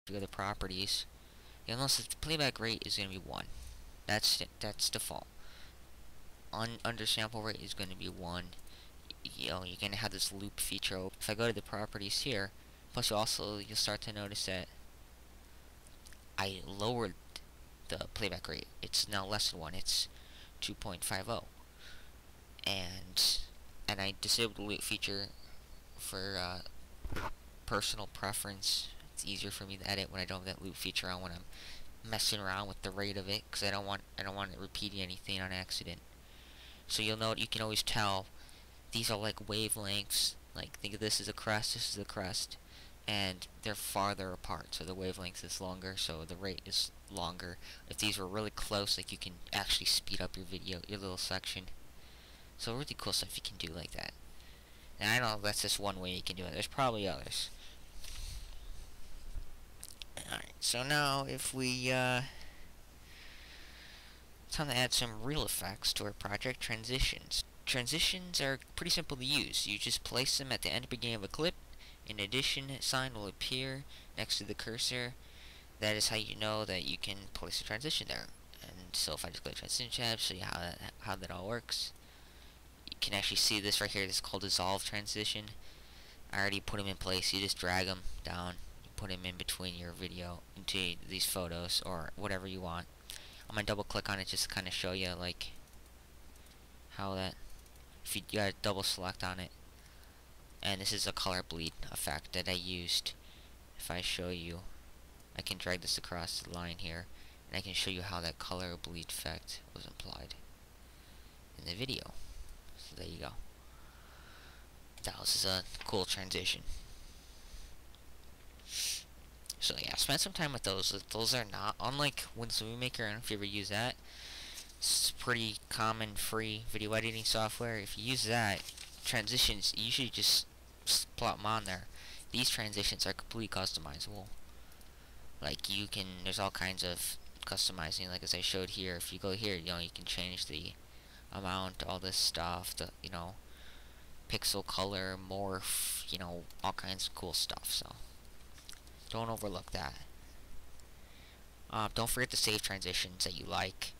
you go to properties, you'll notice that the playback rate is going to be 1. That's default. Under sample rate is going to be 1. You're going to have this loop feature open. If I go to the properties here, plus you'll start to notice that I lowered the playback rate. It's now less than 1. It's 2.50. And I disabled the loop feature for personal preference. It's easier for me to edit when I don't have that loop feature on, when I'm messing around with the rate of it, because I don't want it repeating anything on accident. So you'll note, you can always tell these are like wavelengths. Like, think of this as a crest, this is a crest, and they're farther apart, so the wavelength is longer, so the rate is longer. If these were really close, like, you can actually speed up your video, your little section. So really cool stuff you can do like that. And I know that's just one way you can do it. There's probably others. Alright, so now if we, time to add some real effects to our project. Transitions. Transitions are pretty simple to use. You just place them at the end and beginning of a clip. An addition sign will appear next to the cursor. That is how you know that you can place a transition there. And so if I just go to transition tab, show you how that all works. You can actually see this right here. This is called dissolve transition. I already put them in place. You just drag them down. You put them in between your video, into these photos, or whatever you want. I'm gonna double click on it just to kind of show you like how that. If you gotta double select on it. And this is a color bleed effect that I used. If I show you, I can drag this across the line here, and I can show you how that color bleed effect was applied in the video. So there you go. That was a cool transition. So yeah, spend some time with those. Those are not, unlike Windows Movie Maker, I don't know if you ever use that. It's pretty common free video editing software. If you use that, transitions, you usually just plop them on there. These transitions are completely customizable. Like, you can, there's all kinds of customizing, like as I showed here. If you go here, you can change the amount, all this stuff, the, pixel color, morph, all kinds of cool stuff, so don't overlook that. Don't forget to save transitions that you like.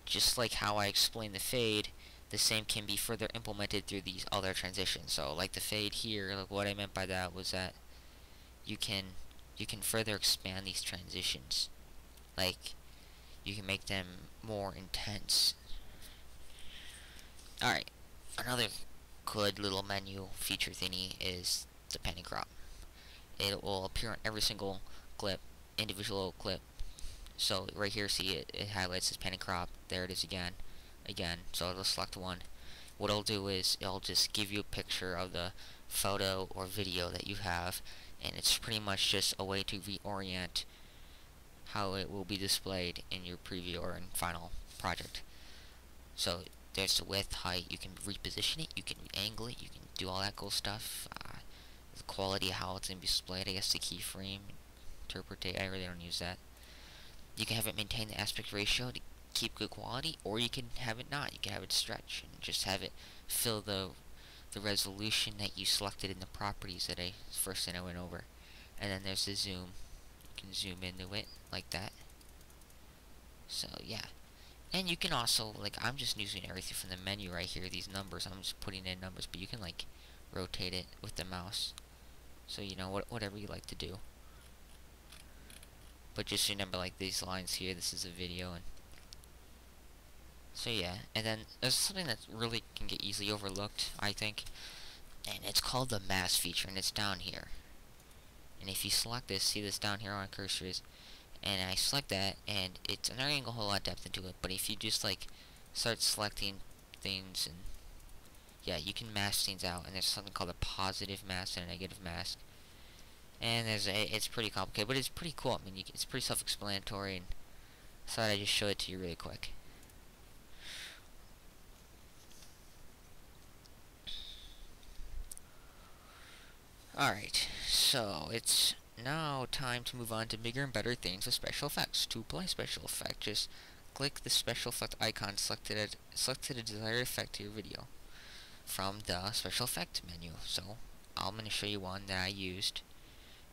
Just like how I explained the fade, the same can be further implemented through these other transitions. So like the fade here, like what I meant by that was that you can further expand these transitions. Like, you can make them more intense. Alright, another good little menu feature thingy is the pan and crop. It will appear on every single clip, individual clip. So right here, see it highlights this pan and crop. There it is again. So it'll select one. What it'll do is it'll just give you a picture of the photo or video that you have, and it's pretty much just a way to reorient how it will be displayed in your preview or in final project. So there's the width, height, you can reposition it, you can re-angle it, you can do all that cool stuff. The quality of how it's going to be displayed, I guess the keyframe, interpretate, I really don't use that. You can have it maintain the aspect ratio to keep good quality, or you can have it not. You can have it stretch and just have it fill the resolution that you selected in the properties that I went over. And then there's the zoom. You can zoom into it like that. So yeah. And you can also, like, I'm just using everything from the menu right here, these numbers, I'm just putting in numbers, but you can like rotate it with the mouse. So whatever you like to do. But just remember, like, these lines here, this is a video, and so yeah. And then there's something that really can get easily overlooked, I think, and it's called the mask feature, and it's down here. And if you select this, see this down here on cursors, and I select that, and it's not going to go a whole lot of depth into it, but if you just like start selecting things, and yeah, you can mask things out, and there's something called a positive mask and a negative mask. And it's pretty complicated, but it's pretty cool. I mean, it's pretty self-explanatory, and I thought I'd just show it to you really quick. Alright, so it's now time to move on to bigger and better things with special effects. To apply special effect, just click the special effect icon selected a desired effect to your video from the special effect menu. So I'm going to show you one that I used.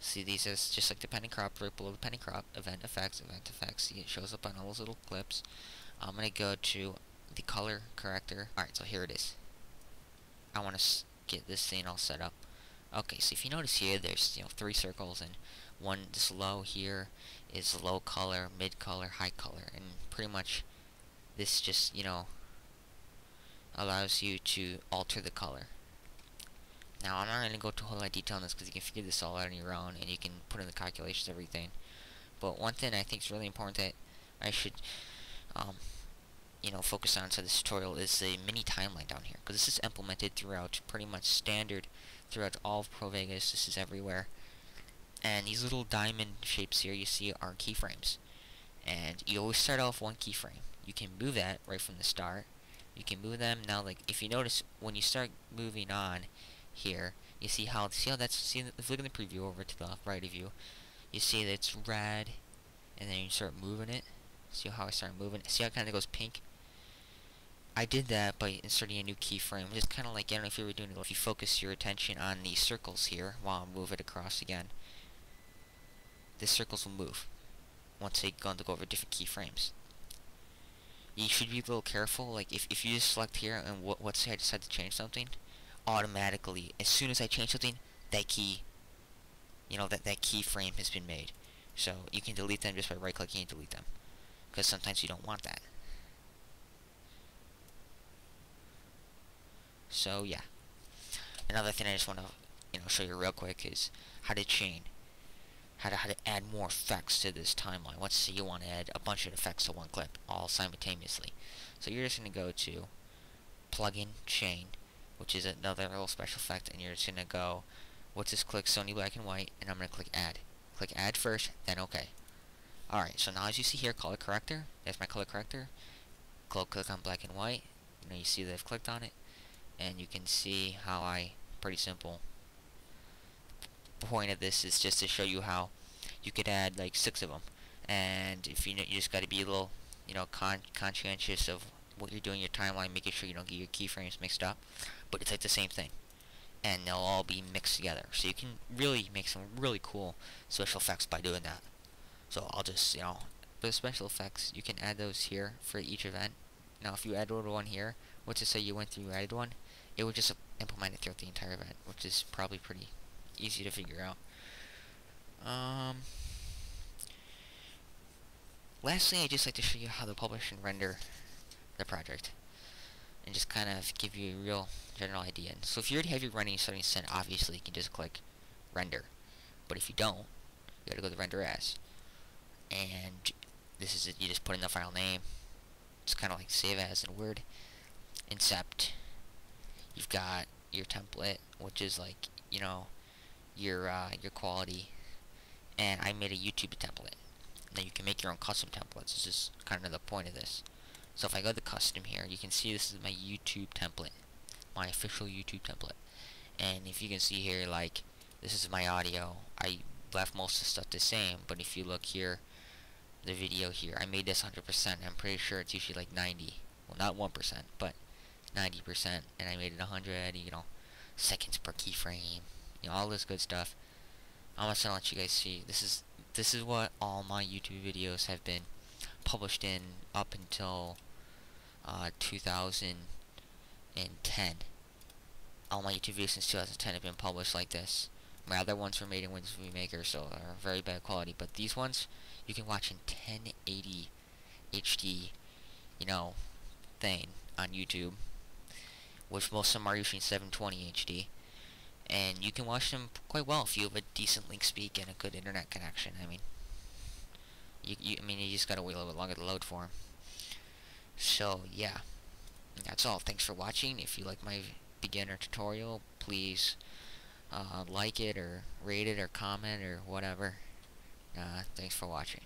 See, these is just like the penny crop, right below the penny crop, event effects, see it shows up on all those little clips. I'm gonna go to the color corrector. Alright, so here it is. I want to get this thing all set up. Okay, so if you notice here, there's 3 circles, and one, this low here is low color, mid color, high color, and pretty much this just allows you to alter the color. Now I'm not going to go into a whole lot of detail on this because you can figure this all out on your own, and you can put in the calculations, everything. But one thing I think is really important that I should focus on to this tutorial is the mini timeline down here, because this is implemented throughout, pretty much standard throughout all of Pro Vegas. This is everywhere, and these little diamond shapes here you see are keyframes, and you always start off one keyframe. You can move that right from the start. You can move them now. Like if you notice when you start moving on here, you see how if you look at the preview over to the right of you, you see that it's red, and then you start moving it. See how I start moving it? See how it kind of goes pink? I did that by inserting a new keyframe. Just kind of like, I don't know if you were doing it, if you focus your attention on these circles here while I move it across again, the circles will move once they go over different keyframes. You should be a little careful. Like if you just select here and let's say I decide to change something, automatically as soon as I change something, that key, that keyframe has been made. So you can delete them just by right clicking and delete them, because sometimes you don't want that. So yeah, another thing I just want to show you real quick is how to chain, how to add more effects to this timeline. Let's say you want to add a bunch of effects to one clip all simultaneously. So you're just going to go to plugin chain, which is another little special effect, and you're just going to go, what's this, click Sony black and white, and I'm going to click add. Click add first, then OK. Alright, so now as you see here, color corrector, there's my color corrector. Click on black and white, you see that I've clicked on it, and you can see how pretty simple. The point of this is just to show you how you could add like 6 of them, and if you just got to be a little conscientious of what you're doing in your timeline, making sure you don't get your keyframes mixed up, but it's like the same thing, and they'll all be mixed together, so you can really make some really cool special effects by doing that. So I'll just the special effects, you can add those here for each event. Now if you add one here, let's just say you went through and added one, it would just implement it throughout the entire event, which is probably pretty easy to figure out. Lastly, I'd just like to show you how to publish and render the project, and just kind of give you a real general idea. So if you already have your rendering settings set, obviously you can just click render, but if you don't, you gotta go to render as, and this is it. You just put in the file name. It's kind of like save as in Word, except you've got your template, which is like your quality, and I made a YouTube template. Now you can make your own custom templates. This is kind of the point of this. So if I go to custom here, you can see this is my YouTube template, my official YouTube template. And if you can see here, like, this is my audio. I left most of the stuff the same, but if you look here, the video here, I made this 100%. I'm pretty sure it's usually like 90. Well, not 1%, but 90%, and I made it 100, seconds per keyframe, all this good stuff. I'm just gonna let you guys see. This is what all my YouTube videos have been published in up until 2010. All my YouTube videos since 2010 have been published like this. My other ones were made in Windows Movie Maker, so they're very bad quality. But these ones, you can watch in 1080 HD, thing on YouTube, which most of them are using 720 HD. And you can watch them quite well if you have a decent link speed and a good internet connection. I mean, you just gotta wait a little bit longer to load for them. So yeah, that's all. Thanks for watching. If you like my beginner tutorial, please like it or rate it or comment or whatever. Thanks for watching.